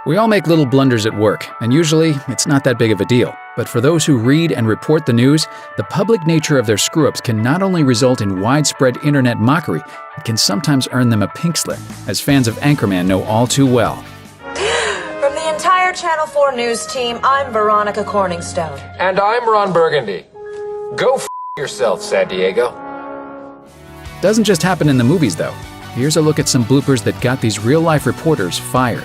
We all make little blunders at work, and usually it's not that big of a deal. But for those who read and report the news, the public nature of their screw-ups can not only result in widespread internet mockery, it can sometimes earn them a pink slip, as fans of Anchorman know all too well. From the entire Channel 4 news team, I'm Veronica Corningstone. And I'm Ron Burgundy. Go f*** yourself, San Diego. Doesn't just happen in the movies, though. Here's a look at some bloopers that got these real-life reporters fired.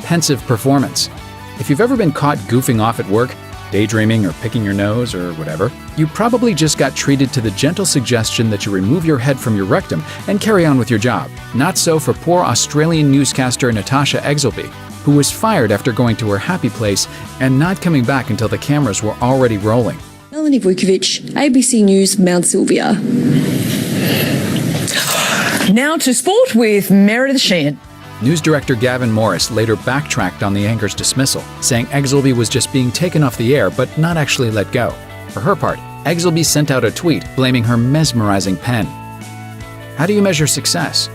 Pensive performance. If you've ever been caught goofing off at work, daydreaming or picking your nose or whatever, you probably just got treated to the gentle suggestion that you remove your head from your rectum and carry on with your job. Not so for poor Australian newscaster Natasha Egglesby, who was fired after going to her happy place and not coming back until the cameras were already rolling. Melanie Vukovic, ABC News, Mount Sylvia. Now to sport with Meredith Sheehan. News director Gavin Morris later backtracked on the anchor's dismissal, saying Egglesby was just being taken off the air but not actually let go. For her part, Egglesby sent out a tweet blaming her mesmerizing pen. How do you measure success?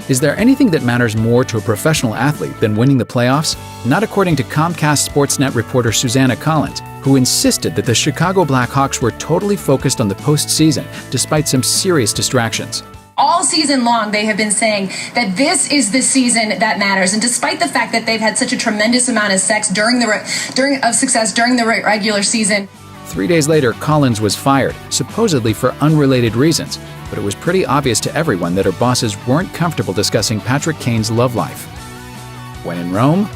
Is there anything that matters more to a professional athlete than winning the playoffs? Not according to Comcast Sportsnet reporter Susanna Collins, who insisted that the Chicago Blackhawks were totally focused on the postseason despite some serious distractions. All season long, they have been saying that this is the season that matters. And despite the fact that they've had such a tremendous amount of success during the regular season. 3 days later, Collins was fired, supposedly for unrelated reasons. But it was pretty obvious to everyone that her bosses weren't comfortable discussing Patrick Kane's love life. When in Rome?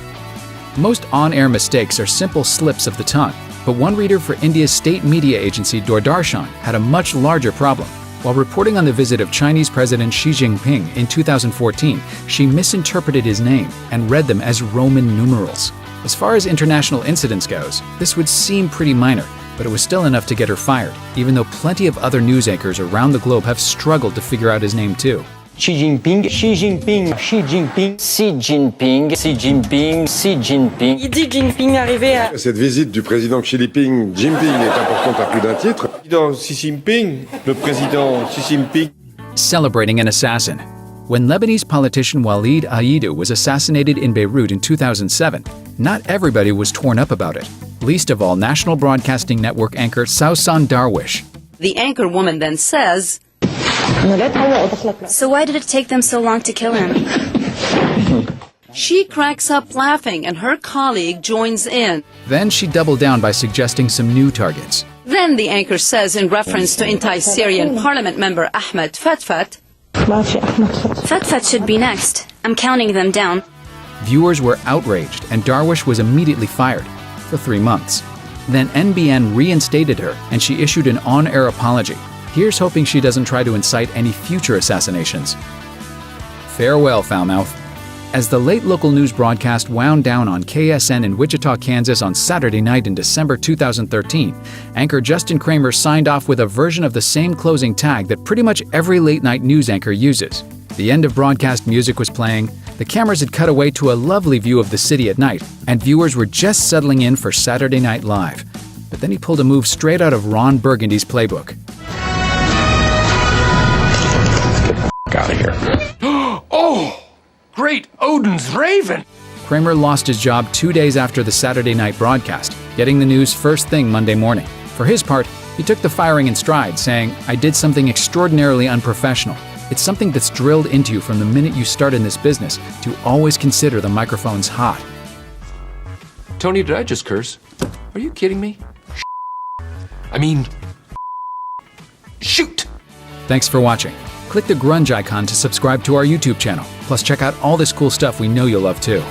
Most on-air mistakes are simple slips of the tongue. But one reader for India's state media agency Doordarshan had a much larger problem. While reporting on the visit of Chinese President Xi Jinping in 2014, she misinterpreted his name and read them as Roman numerals. As far as international incidents goes, this would seem pretty minor, but it was still enough to get her fired, even though plenty of other news anchors around the globe have struggled to figure out his name too. Xi Jinping, Xi Jinping, Xi Jinping, Xi Jinping, Xi Jinping, Xi Jinping. Il dit Jinping arrivé à... Cette visite du président Xi Jinping est importante à plus d'un titre. Xi Jinping, le président Xi Jinping. Celebrating an assassin. When Lebanese politician Walid Aidou was assassinated in Beirut in 2007, not everybody was torn up about it. Least of all National Broadcasting Network anchor Sausan Darwish. The anchor woman then says, "So why did it take them so long to kill him?" She cracks up laughing and her colleague joins in. Then she doubled down by suggesting some new targets. Then the anchor says in reference to anti-Syrian parliament member Ahmed Fatfat, "Fatfat should be next. I'm counting them down." Viewers were outraged and Darwish was immediately fired for 3 months. Then NBN reinstated her and she issued an on-air apology. Here's hoping she doesn't try to incite any future assassinations. Farewell, foulmouth. As the late local news broadcast wound down on KSN in Wichita, Kansas on Saturday night in December 2013, anchor Justin Kramer signed off with a version of the same closing tag that pretty much every late-night news anchor uses. The end of broadcast music was playing, the cameras had cut away to a lovely view of the city at night, and viewers were just settling in for Saturday Night Live. But then he pulled a move straight out of Ron Burgundy's playbook. Out of here. Oh! Great Odin's Raven! Kramer lost his job 2 days after the Saturday night broadcast, getting the news first thing Monday morning. For his part, he took the firing in stride, saying, "I did something extraordinarily unprofessional. It's something that's drilled into you from the minute you start in this business to always consider the microphones hot." Tony, did I just curse? Are you kidding me? I mean, shoot! Thanks for watching. Click the grunge icon to subscribe to our YouTube channel. Plus check out all this cool stuff we know you'll love too.